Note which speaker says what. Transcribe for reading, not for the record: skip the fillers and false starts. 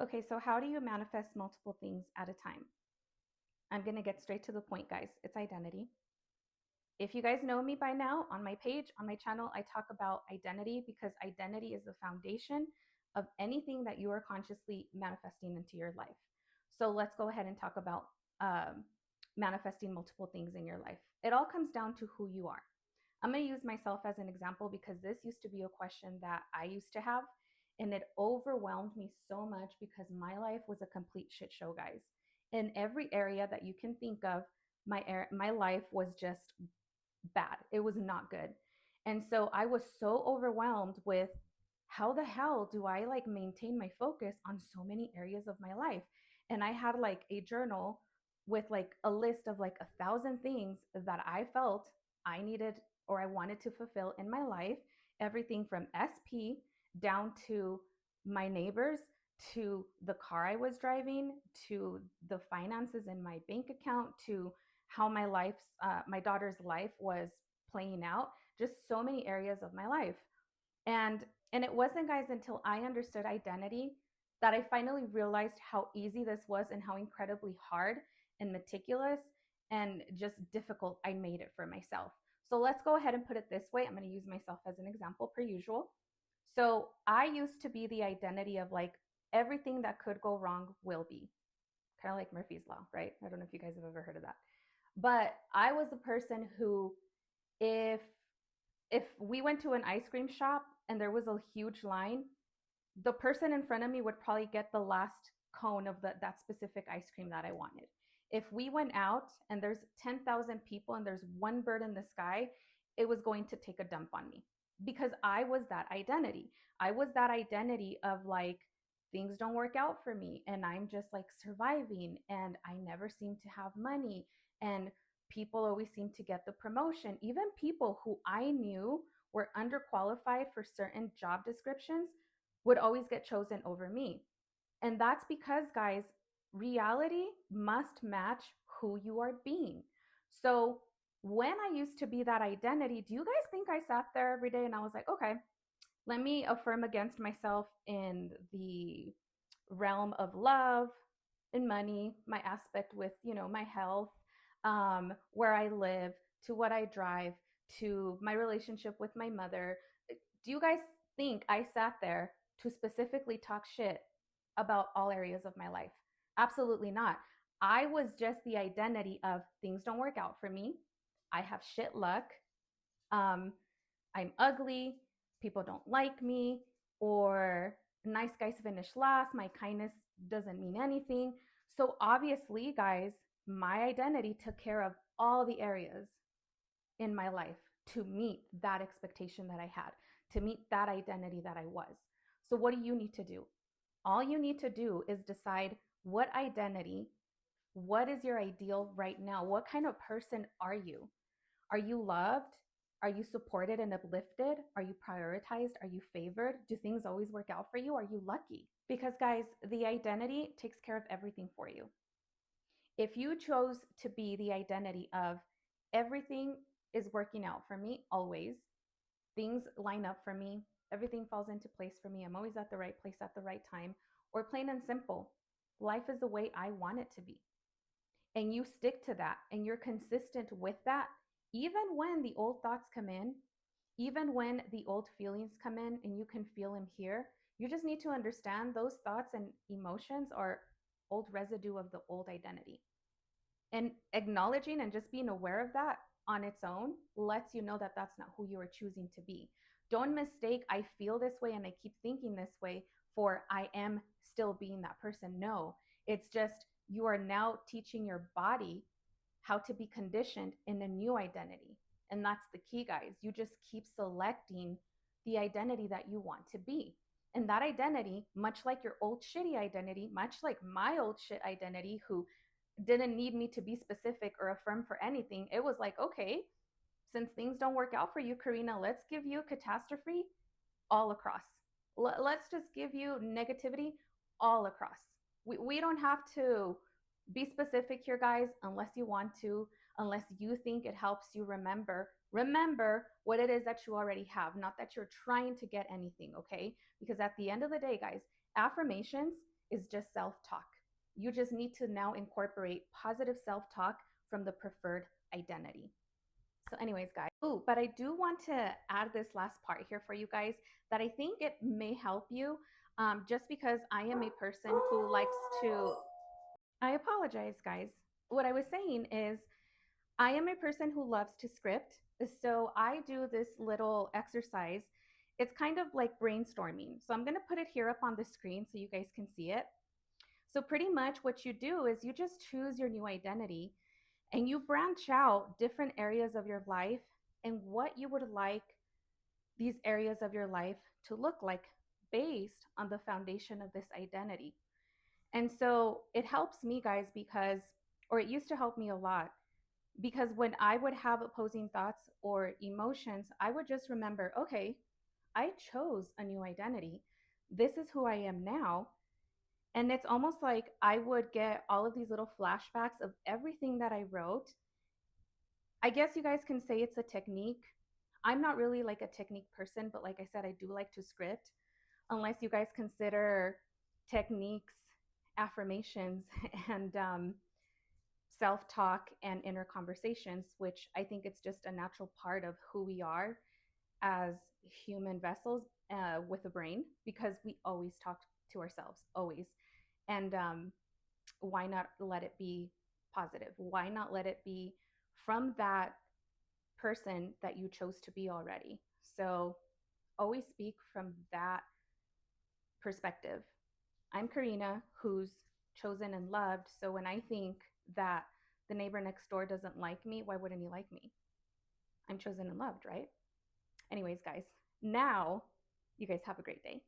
Speaker 1: Okay, so how do you manifest multiple things at a time? I'm going to get straight to the point, guys. It's identity. If you guys know me by now, on my page, on my channel, I talk about identity because identity is the foundation of anything that you are consciously manifesting into your life. So let's go ahead and talk about um, manifesting multiple things in your life. It all comes down to who you are. I'm going to use myself as an example because this used to be a question that I used to have, and it overwhelmed me so much because my life was a complete shit show, guys. In every area that you can think of, my life was just bad. It was not good. And so I was so overwhelmed with how the hell do I like maintain my focus on so many areas of my life? And I had like a journal with like a list of like 1,000 things that I felt I needed or I wanted to fulfill in my life, everything from SP down to my neighbors, to the car I was driving, to the finances in my bank account, to how my daughter's life was playing out, just so many areas of my life. And and it wasn't, guys, until I understood identity that I finally realized how easy this was and how incredibly hard and meticulous and just difficult I made it for myself. So let's go ahead and put it this way. I'm going to use myself as an example per usual. So I used to be the identity of like everything that could go wrong will be, kind of like Murphy's Law, right? I don't know if you guys have ever heard of that. But I was a person who, if if we went to an ice cream shop and there was a huge line, the person in front of me would probably get the last cone of that specific ice cream that I wanted. If we went out and there's 10,000 people and there's one bird in the sky, it was going to take a dump on me because I was that identity. I was that identity of like, things don't work out for me and I'm just like surviving and I never seem to have money and people always seem to get the promotion. Even people who I knew were underqualified for certain job descriptions would always get chosen over me. And that's because, guys, reality must match who you are being. So when I used to be that identity, do you guys think I sat there every day and I was like, okay, let me affirm against myself in the realm of love and money, my aspect with, my health, where I live, to what I drive, to my relationship with my mother. Do you guys think I sat there to specifically talk shit about all areas of my life? Absolutely not. I was just the identity of things don't work out for me. I have shit luck. Um, I'm ugly. People don't like me. Or nice guys finish last. My kindness doesn't mean anything. So obviously, guys, my identity took care of all the areas in my life to meet that expectation that I had, to meet that identity that I was. So, what do you need to do? All you need to do is decide what identity, what is your ideal right now? What kind of person are you? Are you loved? Are you supported and uplifted? Are you prioritized? Are you favored? Do things always work out for you? Are you lucky? Because, guys, the identity takes care of everything for you. If you chose to be the identity of everything is working out for me always, things line up for me, everything falls into place for me, I'm always at the right place at the right time, or plain and simple, life is the way I want it to be, and you stick to that and you're consistent with that, even when the old thoughts come in, even when the old feelings come in and you can feel them here, you just need to understand those thoughts and emotions are old residue of the old identity. And acknowledging and just being aware of that on its own lets you know that that's not who you are choosing to be. Don't mistake I feel this way and I keep thinking this way for I am still being that person. No, it's just you are now teaching your body how to be conditioned in a new identity. And that's the key, guys. You just keep selecting the identity that you want to be. And that identity, much like your old shitty identity, much like my old shit identity, who didn't need me to be specific or affirm for anything. It was like, okay, since things don't work out for you, Karina, let's give you catastrophe all across. Let's just give you negativity all across. We don't have to be specific here, guys, unless you want to, unless you think it helps you remember what it is that you already have, not that you're trying to get anything, okay? Because at the end of the day, guys, affirmations is just self-talk. You just need to now incorporate positive self-talk from the preferred identity. So anyways, guys, but I do want to add this last part here for you guys that I think it may help you, just because I am a person who likes to, I apologize, guys. What I was saying is I am a person who loves to script. So I do this little exercise. It's kind of like brainstorming. So I'm going to put it here up on the screen so you guys can see it. So pretty much what you do is you just choose your new identity and you branch out different areas of your life and what you would like these areas of your life to look like based on the foundation of this identity. And so it helps me, guys, because, or it used to help me a lot, because when I would have opposing thoughts or emotions, I would just remember, okay, I chose a new identity. This is who I am now. And it's almost like I would get all of these little flashbacks of everything that I wrote. I guess you guys can say it's a technique. I'm not really like a technique person, but like I said, I do like to script, unless you guys consider techniques, affirmations, and self talk and inner conversations, which I think it's just a natural part of who we are as human vessels with a brain, because we always talk to ourselves, always. And why not let it be positive? Why not let it be from that person that you chose to be already? So always speak from that perspective. I'm Karina, who's chosen and loved. So when I think that the neighbor next door doesn't like me, why wouldn't he like me? I'm chosen and loved, right? Anyways, guys, now you guys have a great day.